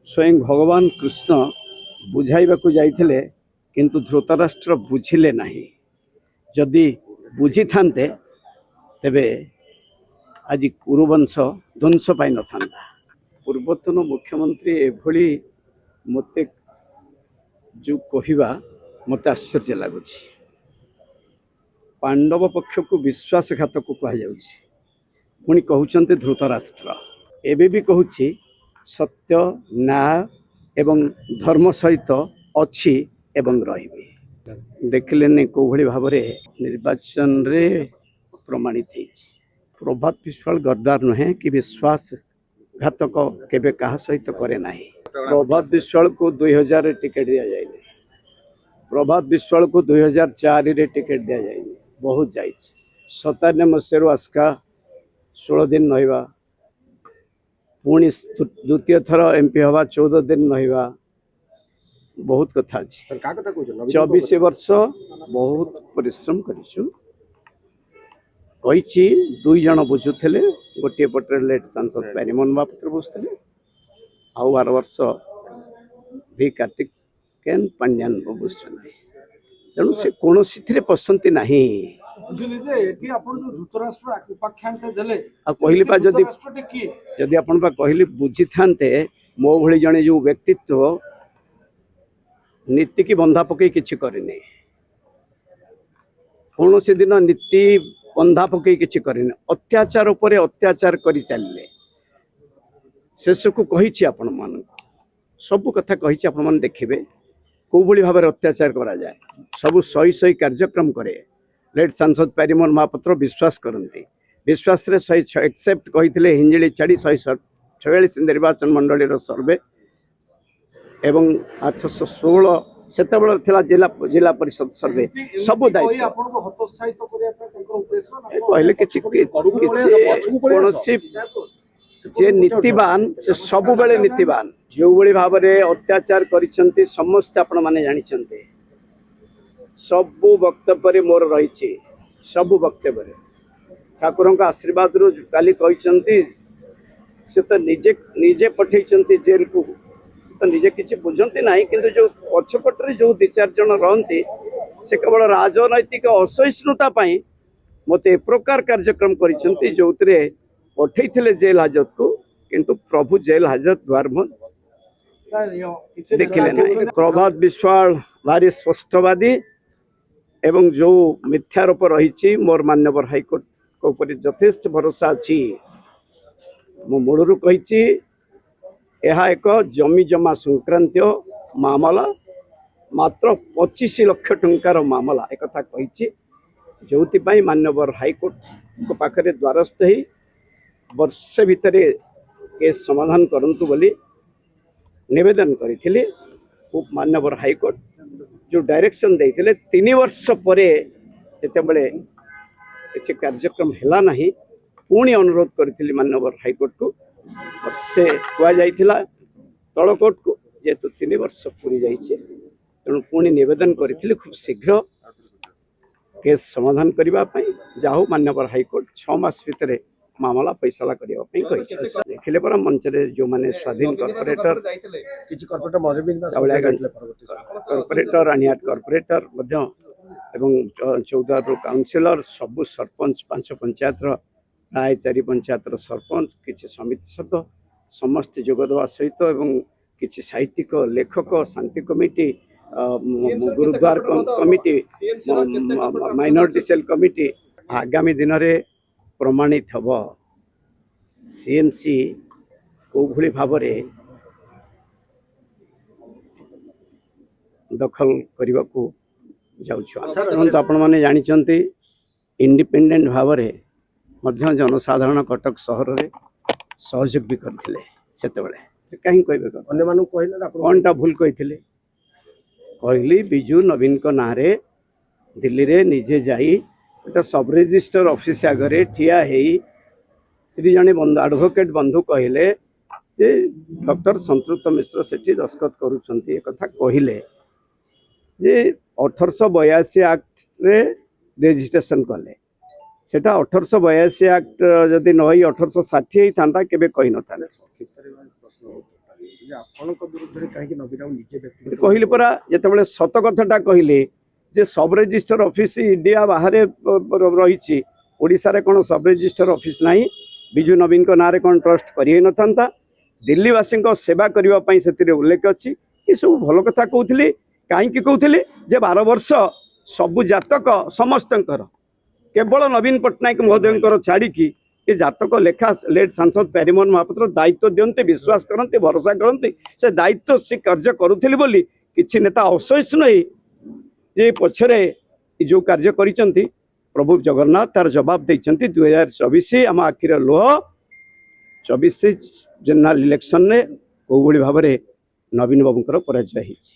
स्वयं भगवान कृष्ण बुझाइबाकू जाइथिले किंतु धृतराष्ट्र बुझिले नहीं। जदि बुझी थांते तेबे आज कुरुवंश ध्वंस पाई न थांता। पूर्वतन मुख्यमंत्री एभली मते जो कहिबा मते आश्चर्य लगुच। पांडव पक्ष को विश्वासघातक कह जाउछि, पुणी कहउछन्ते धृतराष्ट्र। एबे भी कहूछि सत्य न्याय एवं धर्म सहित अच्छी एवं रही। देखिले को भली भाव निर्वाचन रे प्रमाणित है। प्रभात विश्वाल गद्दार नुहे कि विश्वासघातक केबे कहा सहित करे ना। प्रभात विश्वाल को 2000 टिकेट दिया जाए। प्रभात विश्वाल को 2004 रे टिकेट दिया जाए। बहुत जाए 97 मसीह आस्का 16 दिन रहा, पुणी द्वितीय थर एमपी हवा 14 दिन रहा। बहुत कथा अच्छी 24 वर्ष बहुत परिश्रम करी। दुई जन बुझुले, गोटे पटे लेट सांसद प्यारीमोहन महापात्र बुझुले, आउ 12 वर्ष भी कार्तिकेयन पांड्यान बुझुं। तेणु से कौन पसंद ना कहली जदि आपण कहली बुझी था मो भली जड़े जो व्यक्तित्व नीति की बंधा पकई किछि करनी, कौन से दिन नीति बंधा पकई किछि करनी, अत्याचार उपरे अत्याचार करि चलिले। शेष को कही आपण मान सब कथा कही आपण मान देखिबे को भली भाव अत्याचार करा जाए। सब सही सही कार्यक्रम करे। लेट सांसद प्यारीमोहन महापात्र विश्वास करती। विश्वास रे सही एक्सेप्ट कही हिंजिली छाड़ी 146 निर्वाचन मंडल सर्वे एवं 816 सेतबेले थिला जिला परिषद सर्वे सब दायित्व कहले किछि कोनोसी जे नीतिवान से सब बेले नीतिवान। जो भली भाव अत्याचार करिसंती समस्त आपण माने जानिसंती। सब वक्तव्य मोर रही। सब वक्तव्य ठाकुर का आशीर्वाद रु काली कहते से तो निजे निजे पठे जेल को तो निजे किसी बुझती ना, किंतु जो पछपटे जो 2-4 जन रहती से केवल राजनैतिक असहिष्णुता मत ए प्रकार कार्यक्रम करिसेंती जो पठे जेल हाजत को, किंतु प्रभु जेल हाजत द्वार देखिले ना। प्रभात विश्वाल भारी स्पष्टवादी एवं जो मिथ्यारोप रही मोर मान्यवर हाइकोर्ट को ऊपर यथेष्ट भरोसा अच्छी। मु मूलरू कही यह एक जमी जमा संक्रांत मामला, मात्र 25 लाख टंकार मामला एक कथा कही, जो मान्यवर हाइकोर्ट को पाखरे द्वारस्थ ही वर्षे भितर केस समाधान करंतु बोली निवेदन करी। मान्यवर हाइकोर्ट जो डायरेक्शन देते 3 वर्ष पर जितेबले किसी कार्यक्रम है ना, पुणी अनुरोध करी मान्यवर हाइकोर्ट को वर्षे कहुला तल कोर्ट को जेहेतु 3 वर्ष पूरी जाइए, तेणु पुणी निवेदन करी खूब शीघ्र केस समाधान करने। जाहू मान्यवर हाइकोर्ट 6 मास भितर मामला फैसला करने देखिले परा मंच जो माने स्वाधीन कॉर्पोरेटर कॉर्पोरेटर अनियाट कॉर्पोरेटर एवं 14 काउंसिलर सबु सरपंच 5 पंचायत प्राय 4 पंचायत सरपंच किसी समिति सभ्य समस्त जोगदेवा सहित एवं किसी साहित्यिक लेखक शांति कमिटी गुरुद्वार कमिटी माइनॉरिटी सेल कमिटी आगामी दिन में प्रमाणित हम सीएमसी को भली भाव दखल करने को जाऊँ। आपण मैंने जानी इंडिपेंडेंट भाव में जनसाधारण कटक सहर में सहयोग भी करते से कहीं कहे कौनटा भूल कही कहली बिजू नवीन को ना रे दिल्ली रे निजे जाई गोटे सब रजिस्टर ऑफिस आगे ठिया श्री जने एडवोकेट बंधु कहले जे डॉक्टर संतृप्त मिश्र सेठी दस्खत करुछंती एक कथा कहले जे 1882 एक्ट रे रजिस्ट्रेशन कले सेटा 1882 एक्ट जदि नई 1860 था केबे कही न था। ଆପଣଙ୍କ ବିରୁଦ୍ଧରେ କାହିଁକି ନବୀନ ବାବୁ ନିଜେ ବ୍ୟକ୍ତିଗତ କହିଲି ପରା ଯେତେବେଳେ ସତ କଥାଟା କହିଲେ ଯେ ସବ୍ ରେଜିଷ୍ଟର ଅଫିସ୍ ଇଣ୍ଡିଆ ବାହାରେ ରହିଛି, ଓଡ଼ିଶାରେ କ'ଣ ସବ୍ ରେଜିଷ୍ଟର ଅଫିସ୍ ନାହିଁ? ବିଜୁ ନବୀନଙ୍କ ନାଁରେ କ'ଣ ଟ୍ରଷ୍ଟ କରିହେଇନଥାନ୍ତା? ଦିଲ୍ଲୀବାସୀଙ୍କ ସେବା କରିବା ପାଇଁ ସେଥିରେ ଉଲ୍ଲେଖ ଅଛି। ଏସବୁ ଭଲ କଥା କହୁଥିଲି। କାହିଁକି କହୁଥିଲି ଯେ 12 ବର୍ଷ ସବୁ ଜାତକ ସମସ୍ତଙ୍କର, କେବଳ ନବୀନ ପଟ୍ଟନାୟକ ମହୋଦୟଙ୍କର ଛାଡ଼ିକି ଏ ଜାତକ ଲେଖା ଲେଟ୍ ସାଂସଦ ପ୍ୟାରିମୋହନ ମହାପାତ୍ର ଦାୟିତ୍ୱ ଦିଅନ୍ତି, ବିଶ୍ୱାସ କରନ୍ତି, ଭରସା କରନ୍ତି। ସେ ଦାୟିତ୍ୱ ସେ କାର୍ଯ୍ୟ କରୁଥିଲି ବୋଲି କିଛି ନେତା ଅସହିଷ୍ଣୁ ହେଇ ଯେ ପଛରେ ଯେଉଁ କାର୍ଯ୍ୟ କରିଛନ୍ତି, ପ୍ରଭୁ ଜଗନ୍ନାଥ ତାର ଜବାବ ଦେଇଛନ୍ତି। 2024 ଆମ ଆଖିର ଲୁହ, 24 ଜେନେରାଲ ଇଲେକ୍ସନରେ କେଉଁଭଳି ଭାବରେ ନବୀନ ବାବୁଙ୍କର ପରାଜୟ ହେଇଛି।